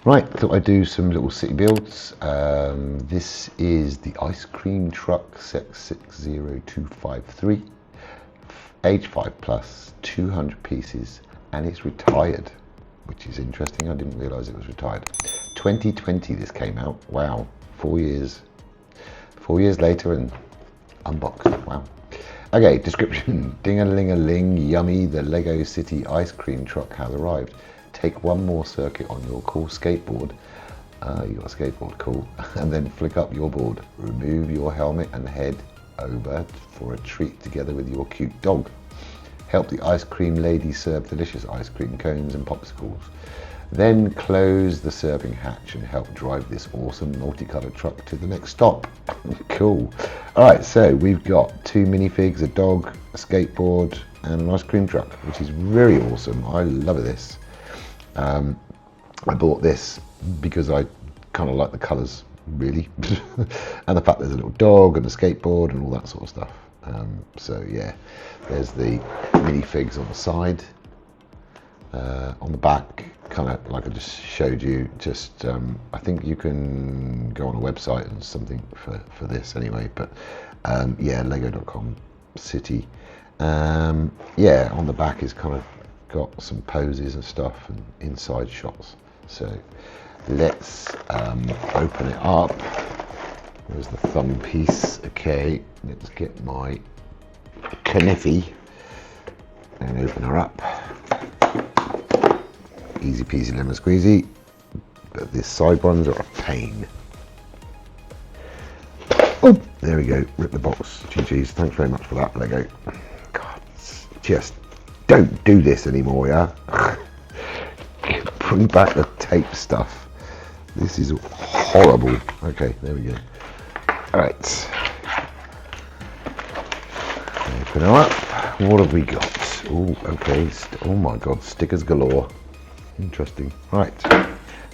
Right, thought I'd do some little city builds. This is the ice cream truck set 60253, age 5 plus, 200 pieces, and it's retired, which is interesting. I didn't realise it was retired. 2020 this came out. Wow, 4 years. 4 years later and unboxed. Wow. Okay, description. Ding-a-ling-a-ling, yummy, the Lego City ice cream truck has arrived. Take one more circuit on your cool skateboard. You got a skateboard, cool. And then flick up your board. Remove your helmet and head over for a treat together with your cute dog. Help the ice cream lady serve delicious ice cream cones and popsicles. Then close the serving hatch and help drive this awesome multicolored truck to the next stop. Cool. All right, so we've got 2 minifigs, a dog, a skateboard, and an ice cream truck, which is very awesome. I love this. I bought this because I kind of like the colours, really, and the fact there's a little dog and a skateboard and all that sort of stuff. So yeah, there's the minifigs on the side. On the back, kind of like I just showed you, just I think you can go on a website and something for this anyway, but yeah, lego.com city. Yeah, on the back is kind of got some poses and stuff and inside shots. So let's open it up. There's the thumb piece. Okay, let's get my Kniffy and open her up. Easy peasy lemon squeezy, but these side ones are a pain. Oh, there we go, rip the box. GG's, thanks very much for that, Lego. God, just don't do this anymore, yeah? Bring back the tape stuff. This is horrible. Okay, there we go. Alright. Open her up. What have we got? Oh, okay. Oh my god, stickers galore. Interesting. Right,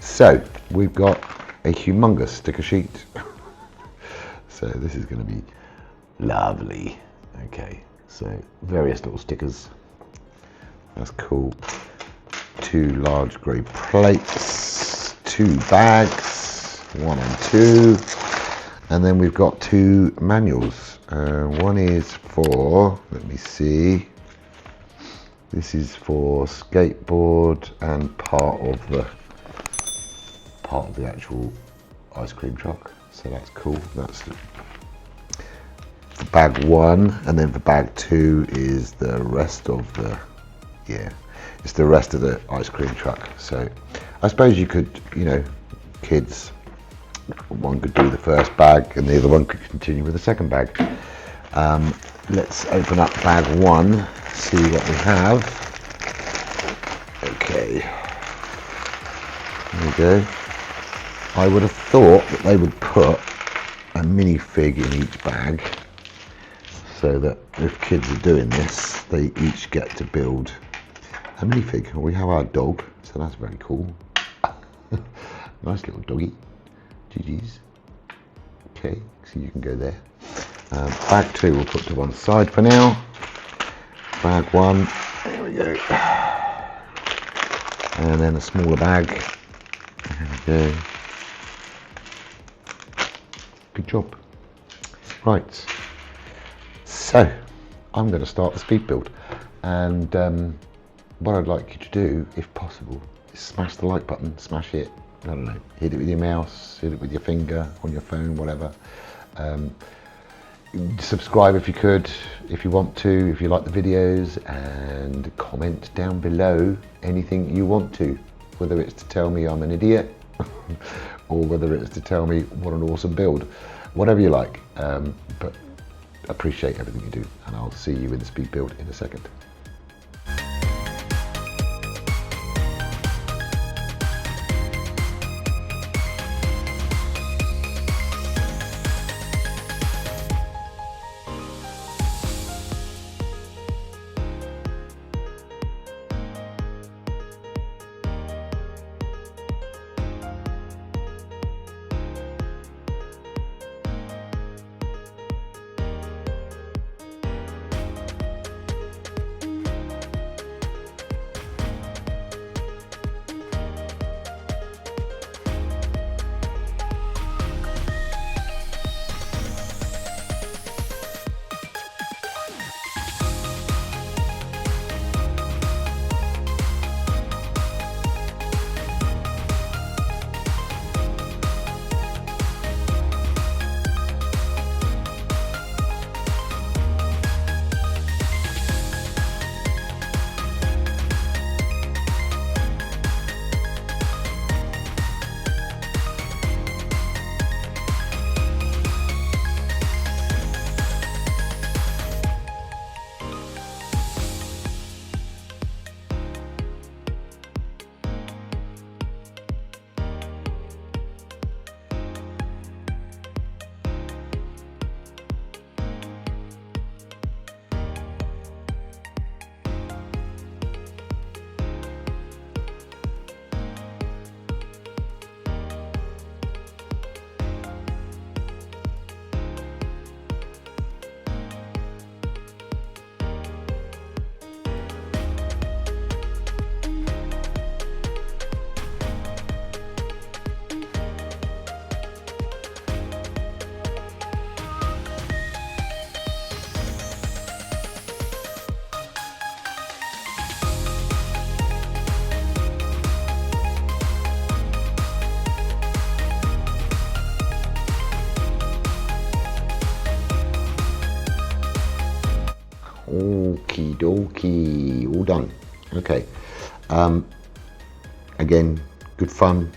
so we've got a humongous sticker sheet. So this is going to be lovely. Okay, so various little stickers. That's cool. 2 large grey plates, 2 bags, 1 and 2, and then we've got 2 manuals. One is for, let me see. This is for skateboard and part of the actual ice cream truck. So that's cool. That's for bag 1, and then for bag 2 is the rest of the, yeah, it's the rest of the ice cream truck. So I suppose you could, you know, kids, one could do the first bag and the other one could continue with the second bag. Let's open up bag 1. See what we have. Okay, there we go. I would have thought that they would put a minifig in each bag so that if kids are doing this, they each get to build a minifig. We have our dog, so that's very cool. Nice little doggy. GG's. Okay, so you can go there. Bag 2 we'll put to one side for now. Bag 1, there we go, and then a smaller bag. There we go. Good job. Right, so I'm going to start the speed build, and what I'd like you to do, if possible, is smash the like button, smash it, I don't know, hit it with your mouse, hit it with your finger, on your phone, whatever. Subscribe if you could, if you want to, if you like the videos, and comment down below anything you want to, whether it's to tell me I'm an idiot or whether it's to tell me what an awesome build, whatever you like, but appreciate everything you do, and I'll see you in the speed build in a second. Okie, all done. Okay. Again, good fun.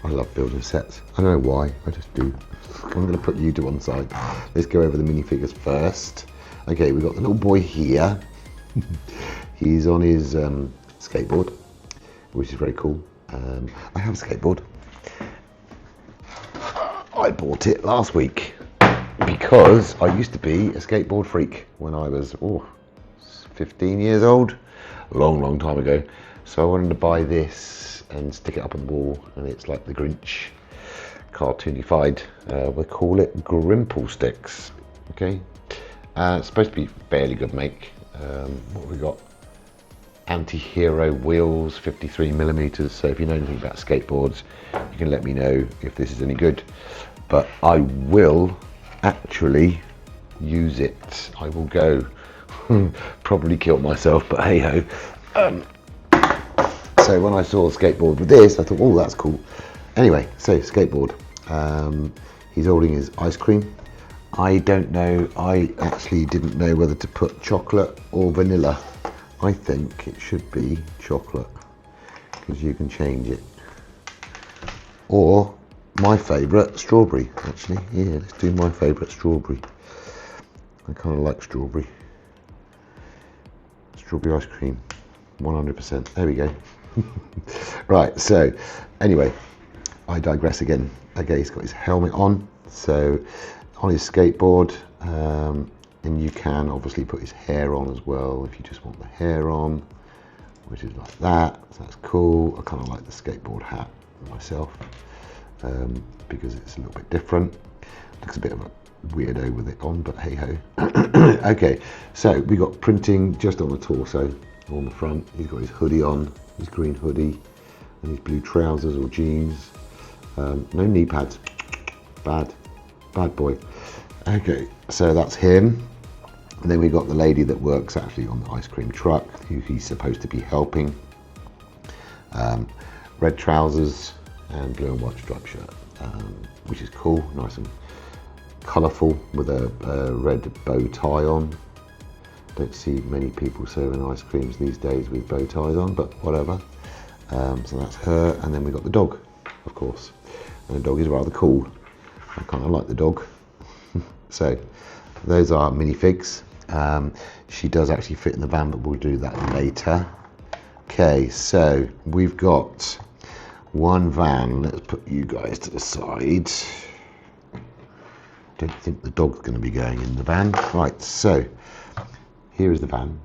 I love building sets. I don't know why, I just do. I'm going to put you to one side. Let's go over the minifigures first. Okay, we've got the little boy here. He's on his skateboard, which is very cool. I have a skateboard. I bought it last week because I used to be a skateboard freak when I was 15 years old, long time ago. So I wanted to buy this and stick it up on the wall, and it's like the Grinch, cartoonified. We'll call it Grimple Sticks. Okay, it's supposed to be fairly good make. What have we got? Anti-hero wheels, 53mm. So if you know anything about skateboards, you can let me know if this is any good. But I will actually use it. I will go. Probably kill myself, but hey ho. So when I saw a skateboard with this, I thought, oh, that's cool. Anyway, so skateboard. He's holding his ice cream. I don't know. I actually didn't know whether to put chocolate or vanilla. I think it should be chocolate because you can change it. Or my favourite, strawberry, actually. Yeah, let's do my favourite, strawberry. I kind of like strawberry. Strawberry ice cream, 100%. There we go. Right, so anyway, I digress again. Okay, he's got his helmet on. So on his skateboard, and you can obviously put his hair on as well if you just want the hair on, which is like that. So that's cool. I kind of like the skateboard hat myself because it's a little bit different. Looks a bit of a weirdo with it on, but hey ho. Okay, so we got printing just on the torso, on the front. He's got his hoodie on, his green hoodie, and his blue trousers or jeans. No knee pads. Bad boy. Okay, so that's him. And then we got the lady that works actually on the ice cream truck, who he's supposed to be helping. Red trousers and blue and white striped shirt, which is cool, nice and colourful with a red bow tie on. Don't see many people serving ice creams these days with bow ties on, but whatever. So that's her, and then we got the dog, of course. And the dog is rather cool. I kind of like the dog. So those are minifigs. She does actually fit in the van, but we'll do that later. Okay, so we've got one van. Let's put you guys to the side. Don't think the dog's going to be going in the van. Right, so here is the van.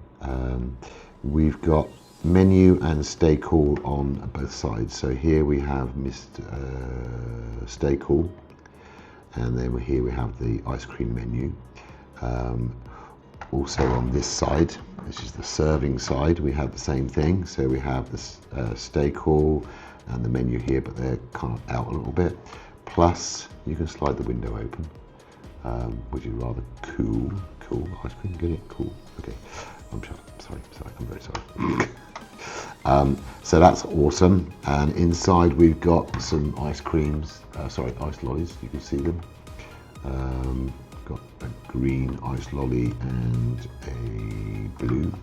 We've got menu and stay cool on both sides. So here we have Mr. Stay Cool, and then here we have the ice cream menu. Also on this side, which is the serving side, we have the same thing. So we have this Stay Cool and the menu here, but they're kind of out a little bit. Plus, you can slide the window open, which is rather cool. Cool ice cream, get it? Cool. Okay, I'm sorry, I'm very sorry. So that's awesome. And inside we've got some ice creams, ice lollies. You can see them. Got a green ice lolly and a blue.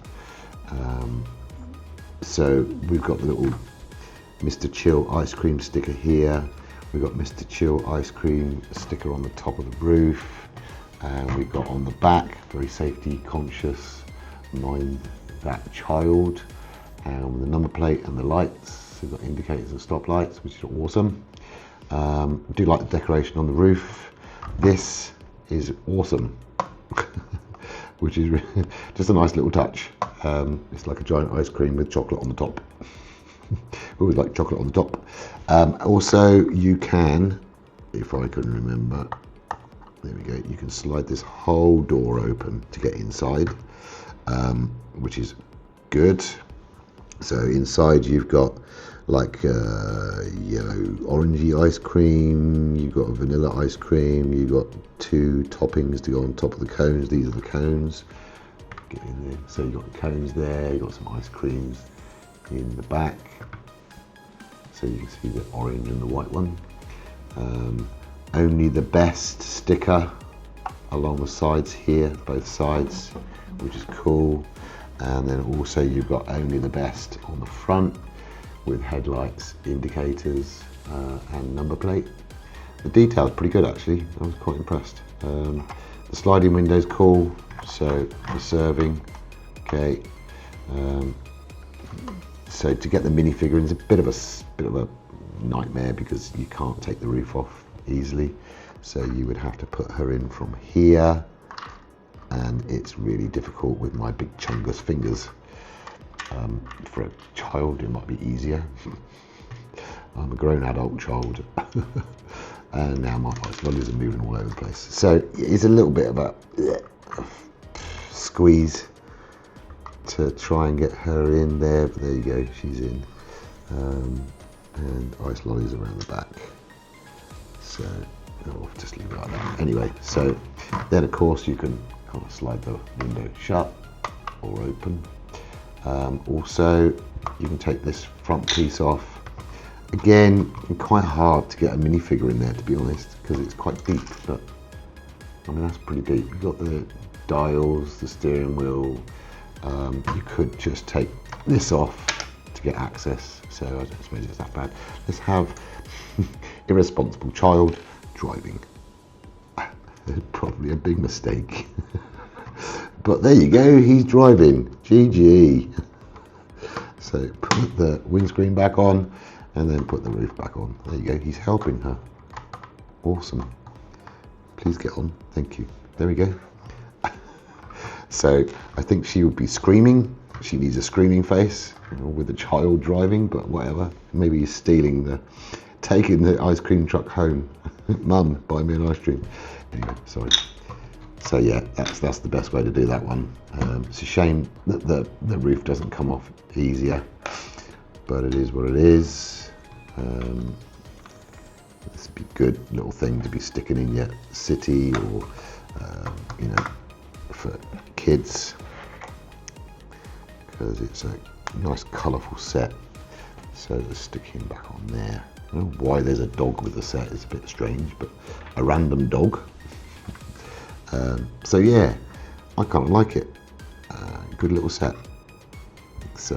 So we've got the little Mr. Chill ice cream sticker here. We've got Mr. Chill ice cream sticker on the top of the roof, and we've got on the back, very safety conscious, mind that child, and with the number plate and the lights. We've got indicators and stop lights, which is awesome. I do like the decoration on the roof. This is awesome. Which is just a nice little touch. It's like a giant ice cream with chocolate on the top. Always like chocolate on the top. Also, you can, if I can remember, there we go, you can slide this whole door open to get inside, which is good. So inside you've got like yellow orangey ice cream, you've got a vanilla ice cream, you've got two toppings to go on top of the cones. These are the cones. Get in there. So you've got the cones there, you've got some ice creams in the back. So you can see the orange and the white one. Only the best sticker along the sides here, both sides, which is cool. And then also you've got only the best on the front with headlights, indicators, and number plate. The detail's pretty good actually, I was quite impressed. The sliding window's cool, so the serving, okay. So to get the minifigure is a bit of a nightmare because you can't take the roof off easily. So you would have to put her in from here, and it's really difficult with my big chungus fingers. For a child it might be easier. I'm a grown adult child. And now my ice lollies are moving all over the place. So it's a little bit of a squeeze to try and get her in there, but there you go, she's in. And ice lollies around the back. So I'll just leave it like that. Anyway, so then of course you can kind of slide the window shut or open. Also, you can take this front piece off. Again, quite hard to get a minifigure in there, to be honest, because it's quite deep, but I mean, that's pretty deep. You've got the dials, the steering wheel. You could just take this off to get access, so I don't suppose it's that bad. Let's have irresponsible child driving. Probably a big mistake. But there you go, he's driving. GG. So put the windscreen back on and then put the roof back on. There you go, he's helping her. Awesome. Please get on, thank you. There we go. So I think she would be screaming. She needs a screaming face, you know, with a child driving, but whatever. Maybe he's taking the ice cream truck home. Mum, buy me an ice cream. Anyway, sorry. So yeah, that's the best way to do that one. It's a shame that the roof doesn't come off easier, but it is what it is. This would be a good little thing to be sticking in your city, or you know, for kids, because it's a nice colourful set. So let's stick him back on there. I don't know why there's a dog with the set, it's a bit strange, but a random dog. So yeah, I kind of like it. Good little set. So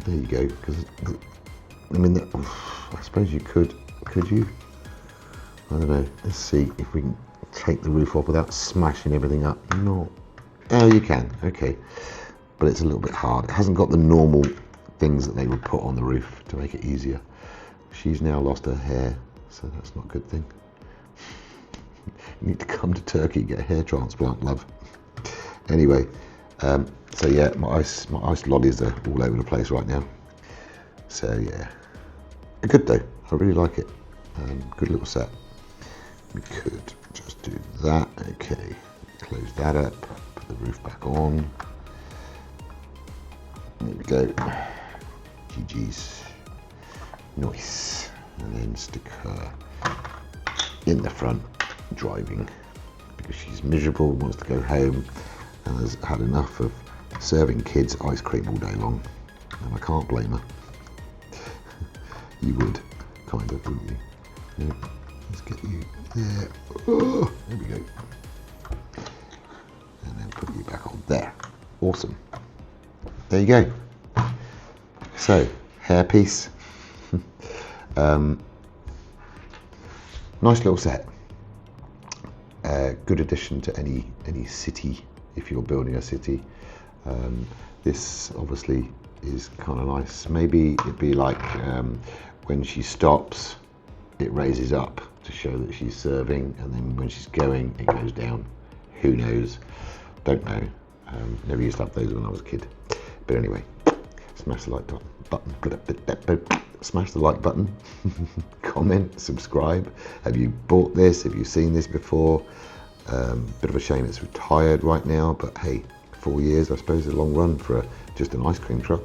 there you go. Because I mean, I suppose you could you? I don't know. Let's see if we can take the roof off without smashing everything up. No. Oh, you can. Okay, but it's a little bit hard. It hasn't got the normal things that they would put on the roof to make it easier. She's now lost her hair, so that's not a good thing. You need to come to Turkey, get a hair transplant, love. Anyway, so yeah, my ice lollies are all over the place right now. So yeah, good though. I really like it. Good little set. We could just do that. Okay, close that up. Put the roof back on. There we go. GG's. Nice. And then stick her in the front, driving, because she's miserable, wants to go home, and has had enough of serving kids ice cream all day long, and I can't blame her. You would, kind of, wouldn't you? Yeah. Let's get you there. Oh, there we go. And then put you back on there. Awesome. There you go. So, hairpiece. Nice little set. Good addition to any city, if you're building a city. This obviously is kind of nice. Maybe it'd be like when she stops, it raises up to show that she's serving, and then when she's going, it goes down. Who knows? Don't know. Never used to have those when I was a kid. But anyway, smash the like button. Smash the like button. Comment, subscribe. Have you bought this? Have you seen this before? Bit of a shame it's retired right now, but hey, 4 years I suppose is a long run for just an ice cream truck.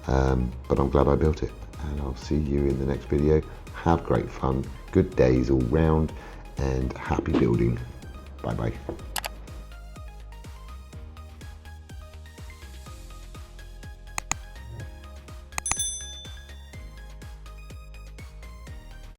But I'm glad I built it, and I'll see you in the next video. Have great fun, good days all round, and happy building. Bye bye.